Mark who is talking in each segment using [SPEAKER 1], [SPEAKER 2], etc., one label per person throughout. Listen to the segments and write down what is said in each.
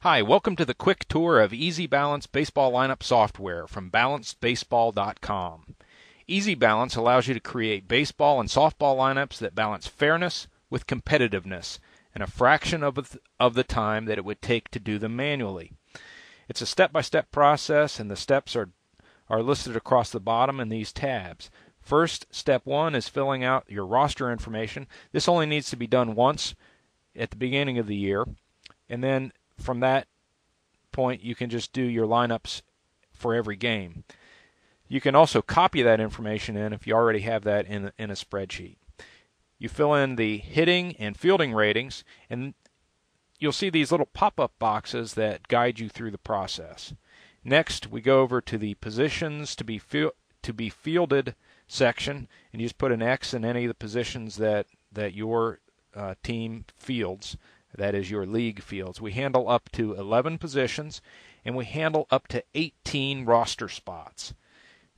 [SPEAKER 1] Hi, welcome to the quick tour of EZBalance Baseball Lineup software from balancedbaseball.com. EZBalance allows you to create baseball and softball lineups that balance fairness with competitiveness in a fraction of the time that it would take to do them manually. It's a step-by-step process, and the steps are listed across the bottom in these tabs. First, step 1 is filling out your roster information. This only needs to be done once at the beginning of the year, and then from that point you can just do your lineups for every game. You can also copy that information in if you already have that in a spreadsheet. You fill in the hitting and fielding ratings, and you'll see these little pop-up boxes that guide you through the process. Next, we go over to the positions to be fielded section, and you just put an X in any of the positions that your team fields. That is, your league fields. We handle up to 11 positions, and we handle up to 18 roster spots.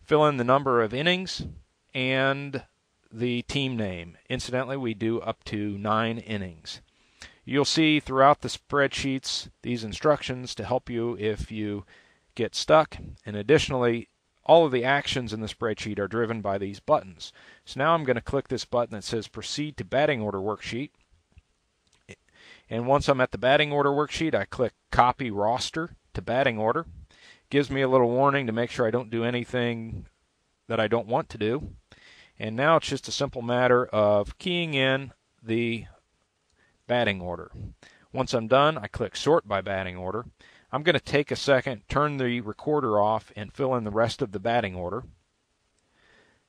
[SPEAKER 1] Fill in the number of innings and the team name. Incidentally, we do up to 9 innings. You'll see throughout the spreadsheets these instructions to help you if you get stuck, and additionally, all of the actions in the spreadsheet are driven by these buttons. So now I'm going to click this button that says Proceed to Batting Order Worksheet. And once I'm at the batting order worksheet, I click Copy Roster to Batting Order. Gives me a little warning to make sure I don't do anything that I don't want to do. And now it's just a simple matter of keying in the batting order. Once I'm done, I click Sort by Batting Order. I'm going to take a second, turn the recorder off, and fill in the rest of the batting order.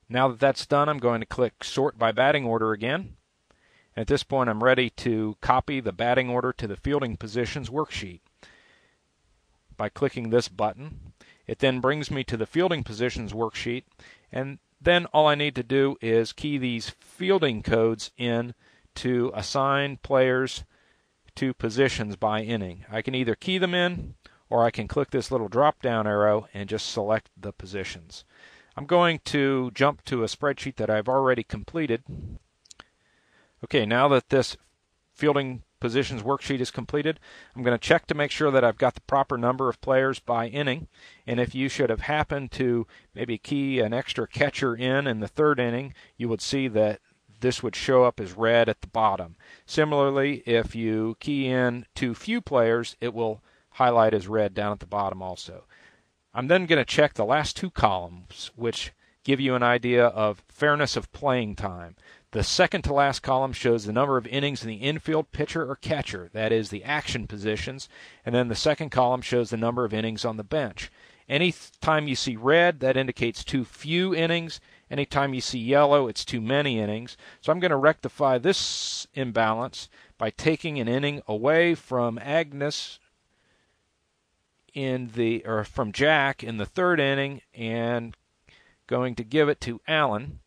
[SPEAKER 1] Now that that's done, I'm going to click Sort by Batting Order again. At this point, I'm ready to copy the batting order to the fielding positions worksheet. By clicking this button, it then brings me to the fielding positions worksheet, and then all I need to do is key these fielding codes in to assign players to positions by inning. I can either key them in, or I can click this little drop-down arrow and just select the positions. I'm going to jump to a spreadsheet that I've already completed. Okay, now that this fielding positions worksheet is completed, I'm going to check to make sure that I've got the proper number of players by inning. And if you should have happened to maybe key an extra catcher in the third inning, you would see that this would show up as red at the bottom. Similarly, if you key in too few players, it will highlight as red down at the bottom also. I'm then going to check the last 2 columns, which give you an idea of fairness of playing time. The second to last column shows the number of innings in the infield pitcher or catcher, that is the action positions, and then the second column shows the number of innings on the bench. Any time you see red, that indicates too few innings. Anytime you see yellow, it's too many innings. So I'm going to rectify this imbalance by taking an inning away from Agnes from Jack in the third inning and going to give it to Alan.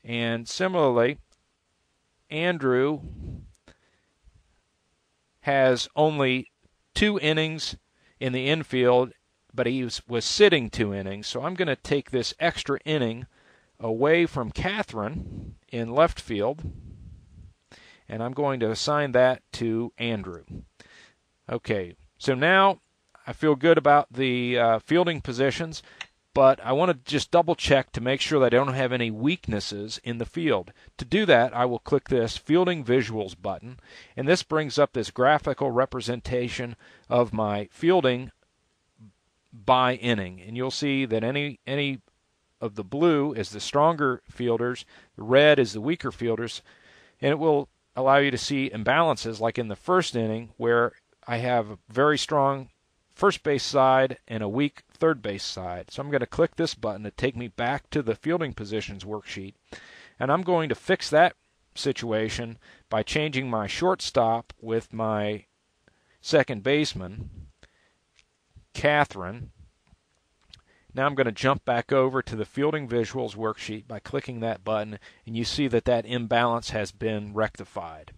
[SPEAKER 1] And similarly, Andrew has only 2 innings in the infield, but he was sitting 2 innings. So I'm going to take this extra inning away from Catherine in left field, and I'm going to assign that to Andrew. Okay, so now I feel good about the fielding positions, but I want to just double check to make sure that I don't have any weaknesses in the field. To do that, I will click this Fielding Visuals button, and this brings up this graphical representation of my fielding by inning. And you'll see that any of the blue is the stronger fielders, the red is the weaker fielders, and it will allow you to see imbalances like in the first inning where I have a very strong first base side and a weak third base side. So I'm going to click this button to take me back to the fielding positions worksheet, and I'm going to fix that situation by changing my shortstop with my second baseman, Catherine. Now I'm going to jump back over to the fielding visuals worksheet by clicking that button, and you see that that imbalance has been rectified.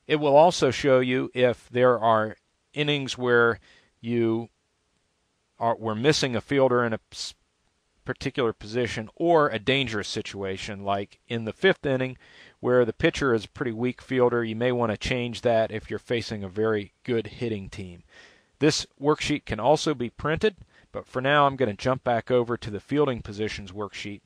[SPEAKER 1] It will also show you if there are innings where we're missing a fielder in a particular position, or a dangerous situation like in the 5th inning where the pitcher is a pretty weak fielder. You may want to change that if you're facing a very good hitting team. This worksheet can also be printed, but for now I'm going to jump back over to the fielding positions worksheet.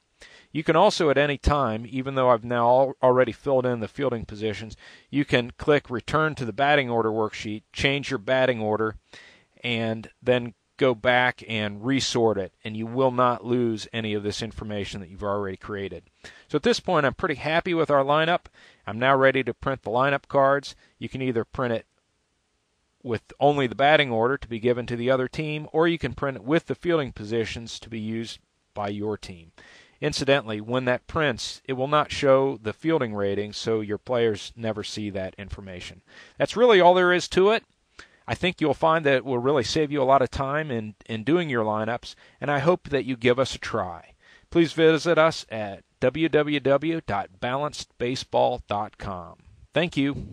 [SPEAKER 1] You can also at any time, even though I've now already filled in the fielding positions, you can click Return to the batting order worksheet, change your batting order, and then go back and resort it, and you will not lose any of this information that you've already created. So at this point, I'm pretty happy with our lineup. I'm now ready to print the lineup cards. You can either print it with only the batting order to be given to the other team, or you can print it with the fielding positions to be used by your team. Incidentally, when that prints, it will not show the fielding ratings, so your players never see that information. That's really all there is to it. I think you'll find that it will really save you a lot of time in doing your lineups, and I hope that you give us a try. Please visit us at www.balancedbaseball.com. Thank you.